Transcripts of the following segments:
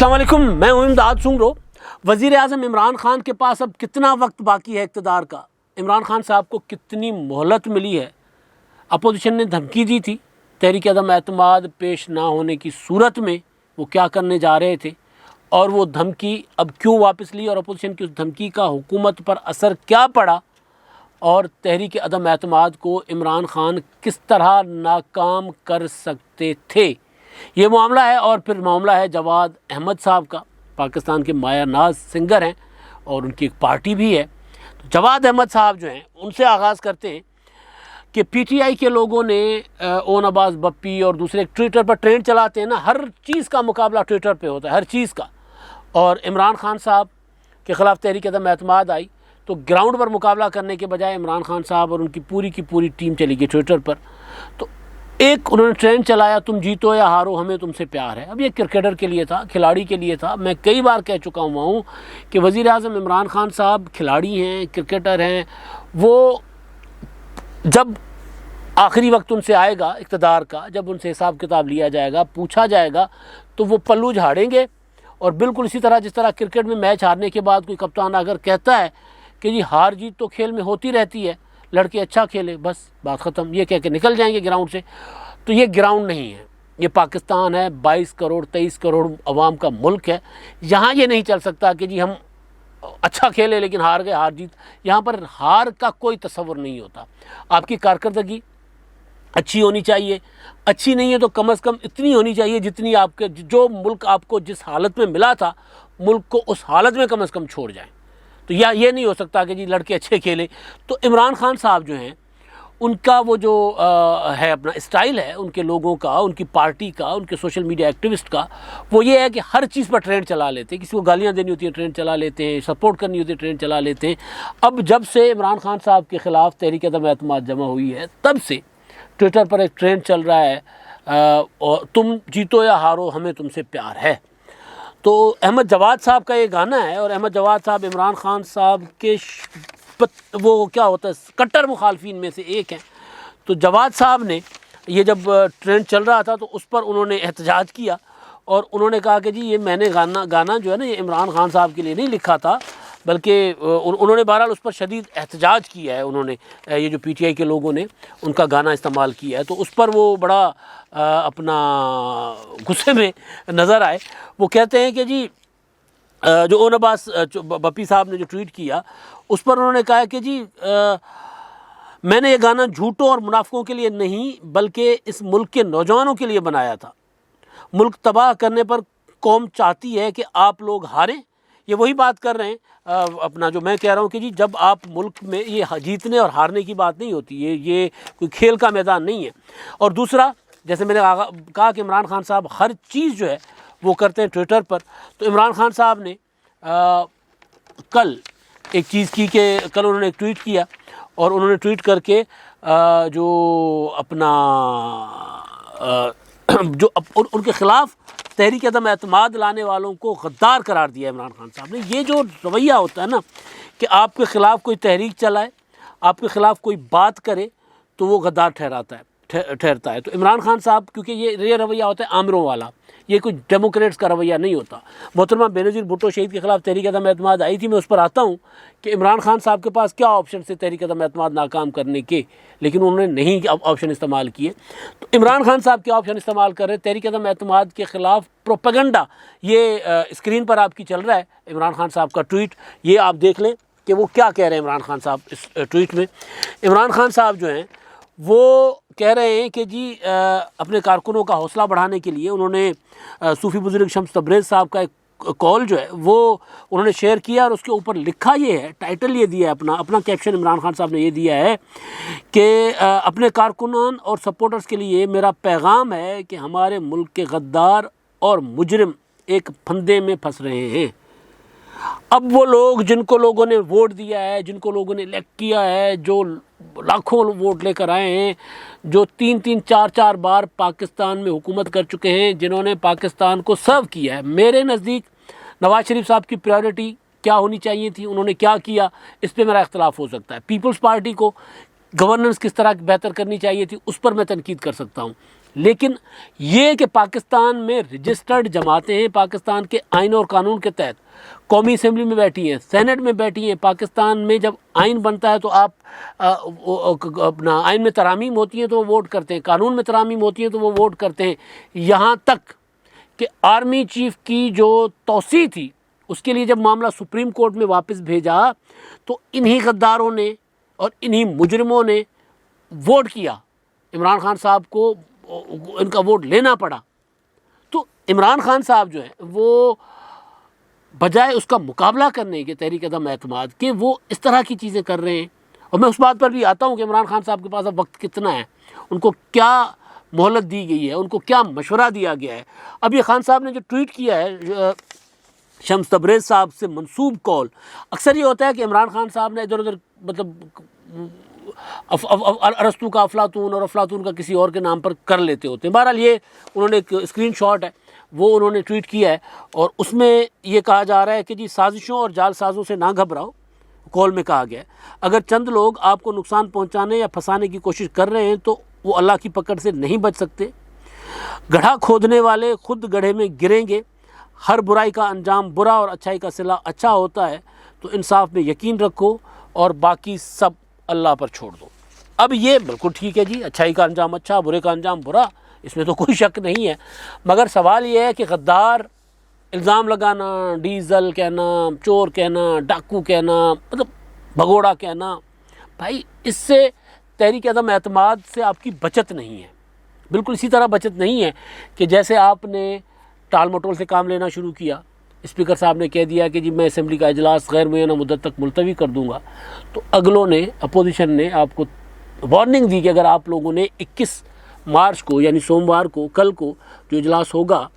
السلام علیکم، میں ہوں امداد سنگرو۔ وزیر اعظم عمران خان کے پاس اب کتنا وقت باقی ہے اقتدار کا؟ عمران خان صاحب کو کتنی مہلت ملی ہے؟ اپوزیشن نے دھمکی دی تھی تحریک عدم اعتماد پیش نہ ہونے کی صورت میں وہ کیا کرنے جا رہے تھے، اور وہ دھمکی اب کیوں واپس لی، اور اپوزیشن کی اس دھمکی کا حکومت پر اثر کیا پڑا، اور تحریک عدم اعتماد کو عمران خان کس طرح ناکام کر سکتے تھے، یہ معاملہ ہے۔ اور پھر معاملہ ہے جواد احمد صاحب کا، پاکستان کے مایہ ناز سنگر ہیں اور ان کی ایک پارٹی بھی ہے۔ تو جواد احمد صاحب جو ہیں ان سے آغاز کرتے ہیں کہ پی ٹی آئی کے لوگوں نے اون عباس بپی اور دوسرے ٹویٹر پر ٹرینڈ چلاتے ہیں نا، ہر چیز کا مقابلہ ٹویٹر پہ ہوتا ہے، ہر چیز کا، اور عمران خان صاحب کے خلاف تحریک عدم اعتماد آئی تو گراؤنڈ پر مقابلہ کرنے کے بجائے عمران خان صاحب اور ان کی پوری ٹیم چلی گئی ٹویٹر پر۔ تو ایک انہوں نے ٹرینڈ چلایا، تم جیتو یا ہارو ہمیں تم سے پیار ہے۔ اب یہ کرکٹر کے لیے تھا، کھلاڑی کے لیے تھا۔ میں کئی بار کہہ چکا ہوں کہ وزیر اعظم عمران خان صاحب کھلاڑی ہیں، کرکٹر ہیں، وہ جب آخری وقت ان سے آئے گا اقتدار کا، جب ان سے حساب کتاب لیا جائے گا، پوچھا جائے گا، تو وہ پلو جھاڑیں گے۔ اور بالکل اسی طرح جس طرح کرکٹ میں میچ ہارنے کے بعد کوئی کپتان اگر کہتا ہے کہ جی ہار جیت تو کھیل میں ہوتی رہتی ہے، لڑکے اچھا کھیلے، بس بات ختم، یہ کہہ کے نکل جائیں گے گراؤنڈ سے۔ تو یہ گراؤنڈ نہیں ہے، یہ پاکستان ہے، 22 کروڑ 23 کروڑ عوام کا ملک ہے۔ یہاں یہ نہیں چل سکتا کہ جی ہم اچھا کھیلے لیکن ہار گئے، ہار جیت، یہاں پر ہار کا کوئی تصور نہیں ہوتا۔ آپ کی کارکردگی اچھی ہونی چاہیے، اچھی نہیں ہے تو کم از کم اتنی ہونی چاہیے جتنی آپ کے جو ملک آپ کو جس حالت میں ملا تھا، ملک کو اس حالت میں کم از کم چھوڑ جائیں۔ تو یہ نہیں ہو سکتا کہ جی لڑکے اچھے کھیلے۔ تو عمران خان صاحب جو ہیں ان کا وہ جو ہے اپنا اسٹائل ہے، ان کے لوگوں کا، ان کی پارٹی کا، ان کے سوشل میڈیا ایکٹیوسٹ کا، وہ یہ ہے کہ ہر چیز پر ٹرینڈ چلا لیتے ہیں، کسی کو گالیاں دینی ہوتی ہیں ٹرینڈ چلا لیتے ہیں، سپورٹ کرنی ہوتی ہے ٹرینڈ چلا لیتے ہیں۔ اب جب سے عمران خان صاحب کے خلاف تحریک عدم اعتماد جمع ہوئی ہے، تب سے ٹویٹر پر ایک ٹرینڈ چل رہا ہے، تم جیتو یا ہارو ہمیں تم سے پیار ہے۔ تو احمد جواد صاحب کا یہ گانا ہے، اور احمد جواد صاحب عمران خان صاحب کے وہ کیا ہوتا ہے کٹر مخالفین میں سے ایک ہیں۔ تو جواد صاحب نے یہ جب ٹرینڈ چل رہا تھا تو اس پر انہوں نے احتجاج کیا، اور انہوں نے کہا کہ جی یہ میں نے گانا جو ہے نا، یہ عمران خان صاحب کے لیے نہیں لکھا تھا، بلکہ انہوں نے بہرحال اس پر شدید احتجاج کیا ہے۔ انہوں نے یہ جو پی ٹی آئی کے لوگوں نے ان کا گانا استعمال کیا ہے، تو اس پر وہ بڑا اپنا غصے میں نظر آئے۔ وہ کہتے ہیں کہ جی جو اون عباس بپی صاحب نے جو ٹویٹ کیا، اس پر انہوں نے کہا کہ جی میں نے یہ گانا جھوٹوں اور منافقوں کے لیے نہیں بلکہ اس ملک کے نوجوانوں کے لیے بنایا تھا۔ ملک تباہ کرنے پر قوم چاہتی ہے کہ آپ لوگ ہاریں۔ یہ وہی بات کر رہے ہیں اپنا جو میں کہہ رہا ہوں کہ جی جب آپ ملک میں یہ جیتنے اور ہارنے کی بات نہیں ہوتی، یہ کوئی کھیل کا میدان نہیں ہے۔ اور دوسرا، جیسے میں نے کہا کہ عمران خان صاحب ہر چیز جو ہے وہ کرتے ہیں ٹویٹر پر، تو عمران خان صاحب نے کل ایک چیز کی کہ کل انہوں نے ایک ٹویٹ کیا، اور انہوں نے ٹویٹ کر کے جو اپنا جو ان کے خلاف تحریک عدم اعتماد لانے والوں کو غدار قرار دیا عمران خان صاحب نے۔ یہ جو رویہ ہوتا ہے نا کہ آپ کے خلاف کوئی تحریک چلائے، آپ کے خلاف کوئی بات کرے تو وہ غدار ٹھہرتا ہے۔ تو عمران خان صاحب کیونکہ یہ رویہ ہوتا ہے آمروں والا، یہ کوئی ڈیموکریٹس کا رویہ نہیں ہوتا۔ محترمہ بینظیر بھٹو شہید کے خلاف تحریک عدم اعتماد آئی تھی، میں اس پر آتا ہوں کہ عمران خان صاحب کے پاس کیا آپشن تھے تحریک عدم اعتماد ناکام کرنے کے، لیکن انہوں نے نہیں آپشن استعمال کیے۔ تو عمران خان صاحب کے آپشن استعمال کر رہے تحریک عدم اعتماد کے خلاف پروپیگنڈا۔ یہ اسکرین پر آپ کی چل رہا ہے عمران خان صاحب کا ٹویٹ، یہ آپ دیکھ لیں کہ وہ کیا کہہ رہے ہیں عمران خان صاحب اس ٹویٹ میں۔ عمران خان صاحب جو ہیں وہ کہہ رہے ہیں کہ جی اپنے کارکنوں کا حوصلہ بڑھانے کے لیے انہوں نے صوفی بزرگ شمس تبریز صاحب کا ایک کال جو ہے وہ انہوں نے شیئر کیا، اور اس کے اوپر لکھا یہ ہے، ٹائٹل یہ دیا ہے، اپنا کیپشن عمران خان صاحب نے یہ دیا ہے کہ اپنے کارکنان اور سپورٹرز کے لیے میرا پیغام ہے کہ ہمارے ملک کے غدار اور مجرم ایک پھندے میں پھنس رہے ہیں۔ اب وہ لوگ جن کو لوگوں نے ووٹ دیا ہے، جن کو لوگوں نے الیکٹ کیا ہے، جو لاکھوں ووٹ لے کر آئے ہیں، جو 3-4 بار پاکستان میں حکومت کر چکے ہیں، جنہوں نے پاکستان کو سرو کیا ہے، میرے نزدیک نواز شریف صاحب کی پریورٹی کیا ہونی چاہیے تھی، انہوں نے کیا کیا، اس پہ میرا اختلاف ہو سکتا ہے۔ پیپلز پارٹی کو گورننس کس طرح بہتر کرنی چاہیے تھی، اس پر میں تنقید کر سکتا ہوں، لیکن یہ کہ پاکستان میں رجسٹرڈ جماعتیں ہیں، پاکستان کے آئین اور قانون کے تحت قومی اسمبلی میں بیٹھی ہیں، سینٹ میں بیٹھی ہیں، پاکستان میں جب آئین بنتا ہے تو آپ اپنا آئین میں ترامیم ہوتی ہیں تو وہ ووٹ کرتے ہیں، قانون میں ترامیم ہوتی ہیں تو وہ ووٹ کرتے ہیں، یہاں تک کہ آرمی چیف کی جو توسیع تھی اس کے لیے جب معاملہ سپریم کورٹ میں واپس بھیجا تو انہی غداروں نے اور انہی مجرموں نے ووٹ کیا، عمران خان صاحب کو ان کا ووٹ لینا پڑا۔ تو عمران خان صاحب جو ہے وہ بجائے اس کا مقابلہ کرنے کے تحریک عدم اعتماد کہ وہ اس طرح کی چیزیں کر رہے ہیں، اور میں اس بات پر بھی آتا ہوں کہ عمران خان صاحب کے پاس اب وقت کتنا ہے، ان کو کیا مہلت دی گئی ہے، ان کو کیا مشورہ دیا گیا ہے۔ اب یہ خان صاحب نے جو ٹویٹ کیا ہے شمس تبریز صاحب سے منسوب کال، اکثر یہ ہوتا ہے کہ عمران خان صاحب نے ادھر ادھر مطلب ارسطو کا افلاطون اور افلاطون کا کسی اور کے نام پر کر لیتے ہوتے ہیں۔ بہرحال یہ انہوں نے ایک اسکرین شاٹ ہے وہ انہوں نے ٹویٹ کیا ہے، اور اس میں یہ کہا جا رہا ہے کہ جی سازشوں اور جال سازوں سے نہ گھبراؤ، کال میں کہا گیا ہے اگر چند لوگ آپ کو نقصان پہنچانے یا پھنسانے کی کوشش کر رہے ہیں تو وہ اللہ کی پکڑ سے نہیں بچ سکتے، گڑھا کھودنے والے خود گڑھے میں گریں گے، ہر برائی کا انجام برا اور اچھائی کا صلہ اچھا ہوتا ہے، تو انصاف میں یقین رکھو اور باقی سب اللہ پر چھوڑ دو۔ اب یہ بالکل ٹھیک ہے جی، اچھائی کا انجام اچھا، برے کا انجام برا، اس میں تو کوئی شک نہیں ہے، مگر سوال یہ ہے کہ غدار الزام لگانا، ڈیزل کہنا، چور کہنا، ڈاکو کہنا، مطلب بھگوڑا کہنا، بھائی اس سے تحریک عدم اعتماد سے آپ کی بچت نہیں ہے، بالکل اسی طرح بچت نہیں ہے کہ جیسے آپ نے ٹال مٹول سے کام لینا شروع کیا، اسپیکر صاحب نے کہہ دیا کہ جی میں اسمبلی کا اجلاس غیر معینہ مدت تک ملتوی کر دوں گا، تو اگلوں نے اپوزیشن نے آپ کو وارننگ دی کہ اگر آپ لوگوں نے 21 مارچ کو یعنی سوموار کو کل کو جو اجلاس ہوگا،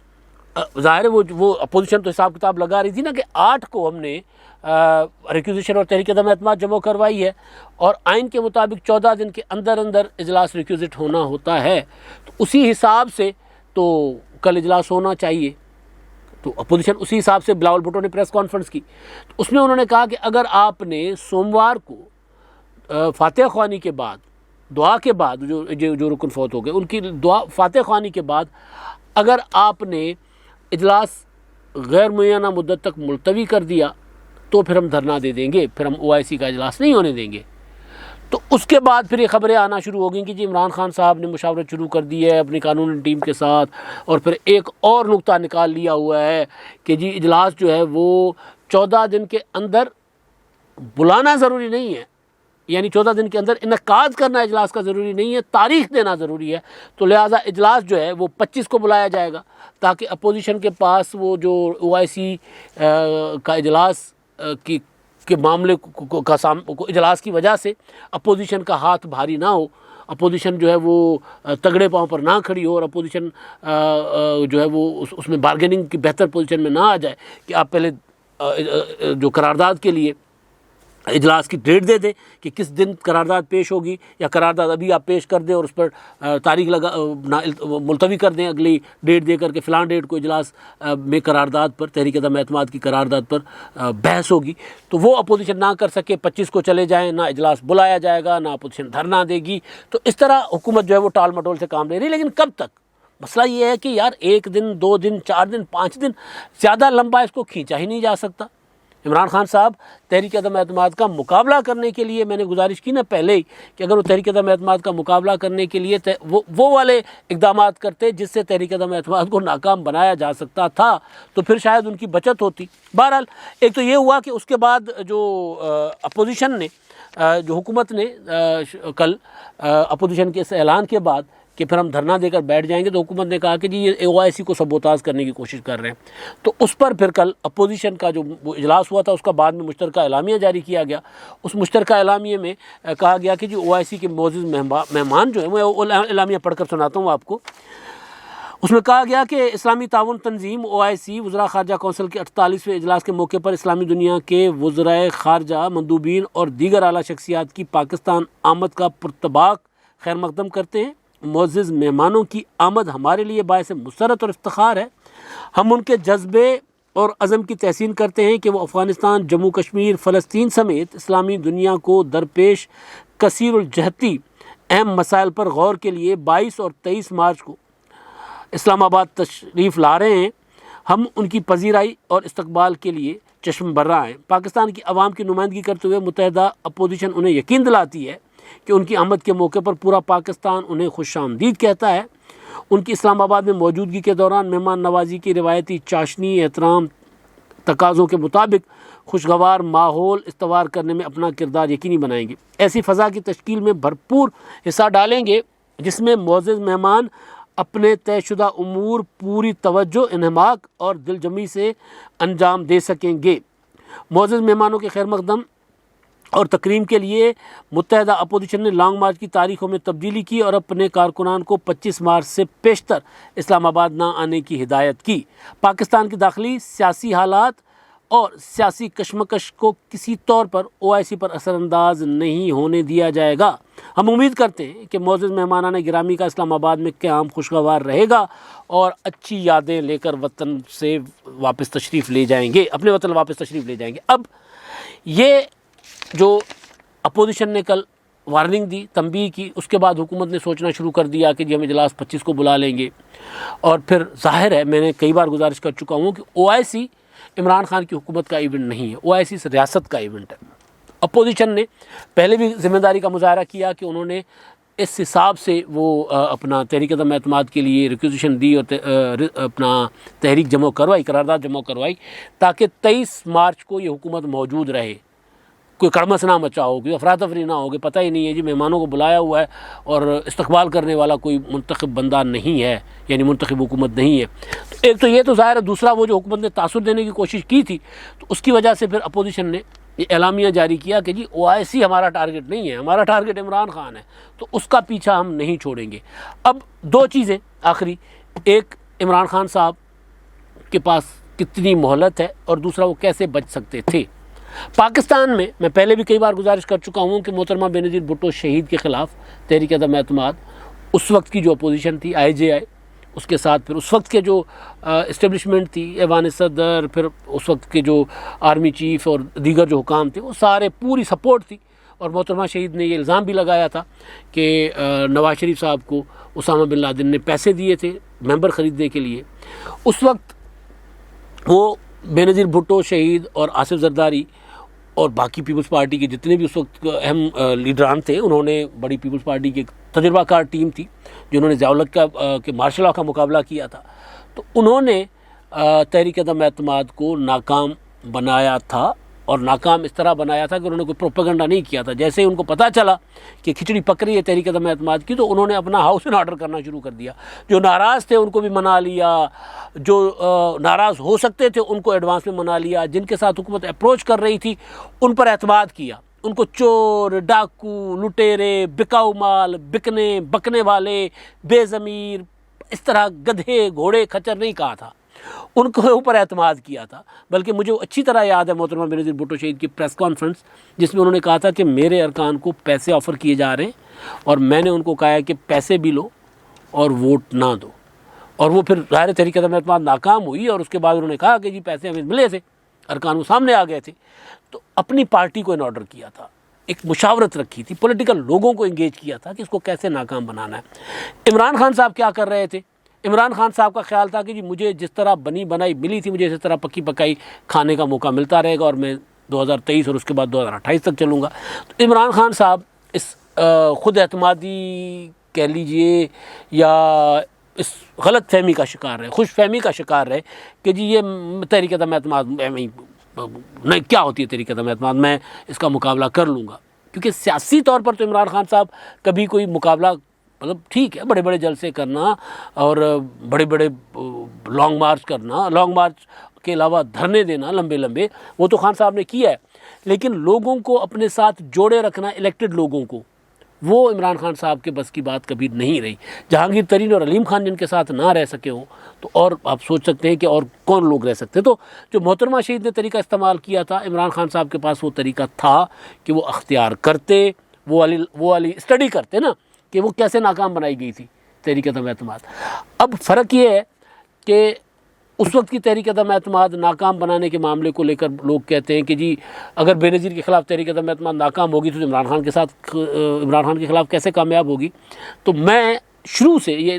ظاہر ہے وہ اپوزیشن تو حساب کتاب لگا رہی تھی نا کہ 8 کو ہم نے ریکوزیشن اور تحریک عدم اعتماد جمع کروائی ہے اور آئین کے مطابق 14 دن کے اندر اندر اجلاس ریکوزیٹ ہونا ہوتا ہے، تو اسی حساب سے تو کل اجلاس ہونا چاہیے۔ تو اپوزیشن اسی حساب سے بلاول بھٹو نے پریس کانفرنس کی، تو اس میں انہوں نے کہا کہ اگر آپ نے سوموار کو فاتح خوانی کے بعد دعا کے بعد جو رکن فوت ہو گئے ان کی دعا فاتح خوانی کے بعد اگر آپ نے اجلاس غیر معینہ مدت تک ملتوی کر دیا تو پھر ہم دھرنا دے دیں گے، پھر ہم OIC کا اجلاس نہیں ہونے دیں گے۔ تو اس کے بعد پھر یہ خبریں آنا شروع ہو گئیں کہ جی عمران خان صاحب نے مشاورت شروع کر دی ہے اپنی قانونی ٹیم کے ساتھ، اور پھر ایک اور نقطہ نکال لیا ہوا ہے کہ جی اجلاس جو ہے وہ 14 دن کے اندر بلانا ضروری نہیں ہے، یعنی 14 دن کے اندر انعقاد کرنا اجلاس کا ضروری نہیں ہے، تاریخ دینا ضروری ہے، تو لہٰذا اجلاس جو ہے وہ 25 کو بلایا جائے گا تاکہ اپوزیشن کے پاس وہ جو OIC کا اجلاس کے معاملے کو اجلاس کی وجہ سے اپوزیشن کا ہاتھ بھاری نہ ہو، اپوزیشن جو ہے وہ تگڑے پاؤں پر نہ کھڑی ہو، اور اپوزیشن جو ہے وہ اس میں بارگیننگ کی بہتر پوزیشن میں نہ آ جائے کہ آپ پہلے جو قرارداد کے لیے اجلاس کی ڈیٹ دے دیں کہ کس دن قرارداد پیش ہوگی، یا قرارداد ابھی آپ پیش کر دیں اور اس پر تاریخ ملتوی کر دیں اگلی ڈیٹ دے کر کے فلاں ڈیٹ کو اجلاس میں قرارداد پر تحریک عدم اعتماد کی قرارداد پر بحث ہوگی، تو وہ اپوزیشن نہ کر سکے، 25 کو چلے جائیں، نہ اجلاس بلایا جائے گا، نہ اپوزیشن دھرنا دے گی، تو اس طرح حکومت جو ہے وہ ٹال مٹول سے کام لے رہی ہے۔ لیکن کب تک؟ مسئلہ یہ ہے کہ یار 1 دن 2 دن 4 دن 5 دن زیادہ لمبا اس کو کھینچا ہی نہیں جا سکتا۔ عمران خان صاحب تحریک عدم اعتماد کا مقابلہ کرنے کے لیے، میں نے گزارش کی نا پہلے ہی کہ اگر وہ تحریک عدم اعتماد کا مقابلہ کرنے کے لیے وہ والے اقدامات کرتے جس سے تحریک عدم اعتماد کو ناکام بنایا جا سکتا تھا تو پھر شاید ان کی بچت ہوتی۔ بہرحال ایک تو یہ ہوا کہ اس کے بعد جو اپوزیشن نے جو حکومت نے کل اپوزیشن کے اس اعلان کے بعد کہ پھر ہم دھرنا دے کر بیٹھ جائیں گے، تو حکومت نے کہا کہ جی یہ OIC کو سبوتاژ کرنے کی کوشش کر رہے ہیں، تو اس پر پھر کل اپوزیشن کا جو اجلاس ہوا تھا اس کا بعد میں مشترکہ اعلامیہ جاری کیا گیا۔ اس مشترکہ اعلامیہ میں کہا گیا کہ جی OIC کے معزز مہمان جو ہیں، میں اعلامیہ پڑھ کر سناتا ہوں آپ کو۔ اس میں کہا گیا کہ اسلامی تعاون تنظیم OIC وزراء خارجہ کونسل کے 48ویں اجلاس کے موقع پر اسلامی دنیا کے وزرائے خارجہ، مندوبین اور دیگر اعلیٰ شخصیات کی پاکستان آمد کا پرتپاک خیر مقدم کرتے ہیں۔ معزز مہمانوں کی آمد ہمارے لیے باعث مسرت اور افتخار ہے۔ ہم ان کے جذبے اور عزم کی تحسین کرتے ہیں کہ وہ افغانستان، جموں کشمیر، فلسطین سمیت اسلامی دنیا کو درپیش کثیر الجہتی اہم مسائل پر غور کے لیے 22 اور 23 مارچ کو اسلام آباد تشریف لا رہے ہیں، ہم ان کی پذیرائی اور استقبال کے لیے چشم برآں ہیں۔ پاکستان کی عوام کی نمائندگی کرتے ہوئے متحدہ اپوزیشن انہیں یقین دلاتی ہے کہ ان کی آمد کے موقع پر پورا پاکستان انہیں خوش آمدید کہتا ہے۔ ان کی اسلام آباد میں موجودگی کے دوران مہمان نوازی کی روایتی چاشنی احترام تقاضوں کے مطابق خوشگوار ماحول استوار کرنے میں اپنا کردار یقینی بنائیں گے۔ ایسی فضا کی تشکیل میں بھرپور حصہ ڈالیں گے جس میں معزز مہمان اپنے طے شدہ امور پوری توجہ، انہماک اور دل جمعی سے انجام دے سکیں گے۔ معزز مہمانوں کے خیر مقدم اور تکریم کے لیے متحدہ اپوزیشن نے لانگ مارچ کی تاریخوں میں تبدیلی کی اور اپنے کارکنان کو 25 مارچ سے پیشتر اسلام آباد نہ آنے کی ہدایت کی۔ پاکستان کی داخلی سیاسی حالات اور سیاسی کشمکش کو کسی طور پر OIC پر اثر انداز نہیں ہونے دیا جائے گا۔ ہم امید کرتے ہیں کہ معزز مہمانان گرامی کا اسلام آباد میں قیام خوشگوار رہے گا اور اچھی یادیں لے کر وطن سے واپس تشریف لے جائیں گے، اپنے وطن واپس تشریف لے جائیں گے۔ اب یہ جو اپوزیشن نے کل وارننگ دی، تنبیہ کی، اس کے بعد حکومت نے سوچنا شروع کر دیا کہ جی ہم اجلاس 25 کو بلا لیں گے، اور پھر ظاہر ہے میں نے کئی بار گزارش کر چکا ہوں کہ OIC عمران خان کی حکومت کا ایونٹ نہیں ہے، OIC ریاست کا ایونٹ ہے۔ اپوزیشن نے پہلے بھی ذمہ داری کا مظاہرہ کیا کہ انہوں نے اس حساب سے وہ اپنا تحریک عدم اعتماد کے لیے ریکوزیشن دی اور اپنا تحریک جمع کروائی، قرارداد جمع کروائی، تاکہ 23 مارچ کو یہ حکومت موجود رہے، کوئی کڑمس نہ مچا ہو، کوئی افراتفری نہ ہو کہ پتہ ہی نہیں ہے جی مہمانوں کو بلایا ہوا ہے اور استقبال کرنے والا کوئی منتخب بندہ نہیں ہے، یعنی منتخب حکومت نہیں ہے۔ تو ایک تو یہ تو ظاہر ہے، دوسرا وہ جو حکومت نے تاثر دینے کی کوشش کی تھی، تو اس کی وجہ سے پھر اپوزیشن نے یہ اعلامیہ جاری کیا کہ جی OIC ہمارا ٹارگٹ نہیں ہے، ہمارا ٹارگٹ عمران خان ہے، تو اس کا پیچھا ہم نہیں چھوڑیں گے۔ اب دو چیزیں آخری، ایک عمران خان صاحب کے پاس کتنی مہلت ہے، اور دوسرا وہ کیسے بچ سکتے تھے۔ پاکستان میں پہلے بھی کئی بار گزارش کر چکا ہوں کہ محترمہ بینظیر بھٹو شہید کے خلاف تحریک عدم اعتماد، اس وقت کی جو اپوزیشن تھی IJI، اس کے ساتھ پھر اس وقت کے جو اسٹیبلشمنٹ تھی، ایوان صدر، پھر اس وقت کے جو آرمی چیف اور دیگر جو حکام تھے، وہ سارے پوری سپورٹ تھی، اور محترمہ شہید نے یہ الزام بھی لگایا تھا کہ نواز شریف صاحب کو اسامہ بن لادن نے پیسے دیے تھے ممبر خریدنے کے لیے۔ اس وقت وہ بینظیر بھٹو شہید اور آصف زرداری اور باقی پیپلز پارٹی کے جتنے بھی اس وقت اہم لیڈران تھے، انہوں نے بڑی پیپلز پارٹی کی ایک تجربہ کار ٹیم تھی جنہوں نے ضیاء الحق کے مارشل لا کا مقابلہ کیا تھا، تو انہوں نے تحریک عدم اعتماد کو ناکام بنایا تھا، اور ناکام اس طرح بنایا تھا کہ انہوں نے کوئی پروپیگنڈا نہیں کیا تھا۔ جیسے ہی ان کو پتہ چلا کہ کھچڑی پک رہی ہے تحریک عدم اعتماد کی، تو انہوں نے اپنا ہاؤس ان آرڈر کرنا شروع کر دیا، جو ناراض تھے ان کو بھی منا لیا، جو ناراض ہو سکتے تھے ان کو ایڈوانس میں منا لیا، جن کے ساتھ حکومت اپروچ کر رہی تھی ان پر اعتماد کیا، ان کو چور، ڈاکو، لٹیرے، بکاؤ مال، بکنے والے، بے ضمیر، اس طرح گدھے، گھوڑے، کھچر نہیں کہا تھا، ان کے اوپر اعتماد کیا تھا۔ بلکہ مجھے اچھی طرح یاد ہے محترمہ بینظیر بھٹو شہید کی پریس کانفرنس، جس میں انہوں نے کہا تھا کہ میرے ارکان کو پیسے آفر کیے جا رہے ہیں، اور میں نے ان کو کہا ہے کہ پیسے بھی لو اور ووٹ نہ دو، اور وہ پھر ظاہر تحریک عدم اعتماد ناکام ہوئی، اور اس کے بعد انہوں نے کہا کہ جی پیسے ہمیں ملے تھے، ارکان وہ سامنے آ گئے تھے، تو اپنی پارٹی کو ان آرڈر کیا تھا، ایک مشاورت رکھی تھی، پولیٹیکل لوگوں کو انگیج کیا تھا کہ اس کو کیسے ناکام بنانا ہے۔ عمران خان صاحب کیا کر رہے تھے؟ عمران خان صاحب کا خیال تھا کہ جی مجھے جس طرح بنی بنائی ملی تھی، مجھے اسی طرح پکی پکائی کھانے کا موقع ملتا رہے گا، اور میں 2023 اور اس کے بعد 2028 تک چلوں گا۔ تو عمران خان صاحب اس خود اعتمادی کہہ لیجئے یا اس غلط فہمی کا شکار رہے، خوش فہمی کا شکار رہے کہ جی یہ تحریک عدم اعتماد نہیں، کیا ہوتی ہے تحریک عدم اعتماد، میں اس کا مقابلہ کر لوں گا۔ کیونکہ سیاسی طور پر تو عمران خان صاحب کبھی کوئی مقابلہ، مطلب ٹھیک ہے بڑے بڑے جلسے کرنا اور بڑے بڑے لانگ مارچ کرنا، لانگ مارچ کے علاوہ دھرنے دینا لمبے لمبے، وہ تو خان صاحب نے کیا ہے، لیکن لوگوں کو اپنے ساتھ جوڑے رکھنا، الیکٹڈ لوگوں کو، وہ عمران خان صاحب کے بس کی بات کبھی نہیں رہی۔ جہانگیر ترین اور علیم خان جن کے ساتھ نہ رہ سکے ہوں، تو اور آپ سوچ سکتے ہیں کہ اور کون لوگ رہ سکتے۔ تو جو محترمہ شہید نے طریقہ استعمال کیا تھا، عمران خان صاحب کے پاس وہ طریقہ تھا کہ وہ اختیار کرتے، وہ والی اسٹڈی کرتے نا کہ وہ کیسے ناکام بنائی گئی تھی تحریک عدم اعتماد۔ اب فرق یہ ہے کہ اس وقت کی تحریک عدم اعتماد ناکام بنانے کے معاملے کو لے کر لوگ کہتے ہیں کہ جی اگر بے نظیر کے خلاف تحریک عدم اعتماد ناکام ہوگی تو عمران خان کے خلاف کیسے کامیاب ہوگی۔ تو میں شروع سے یہ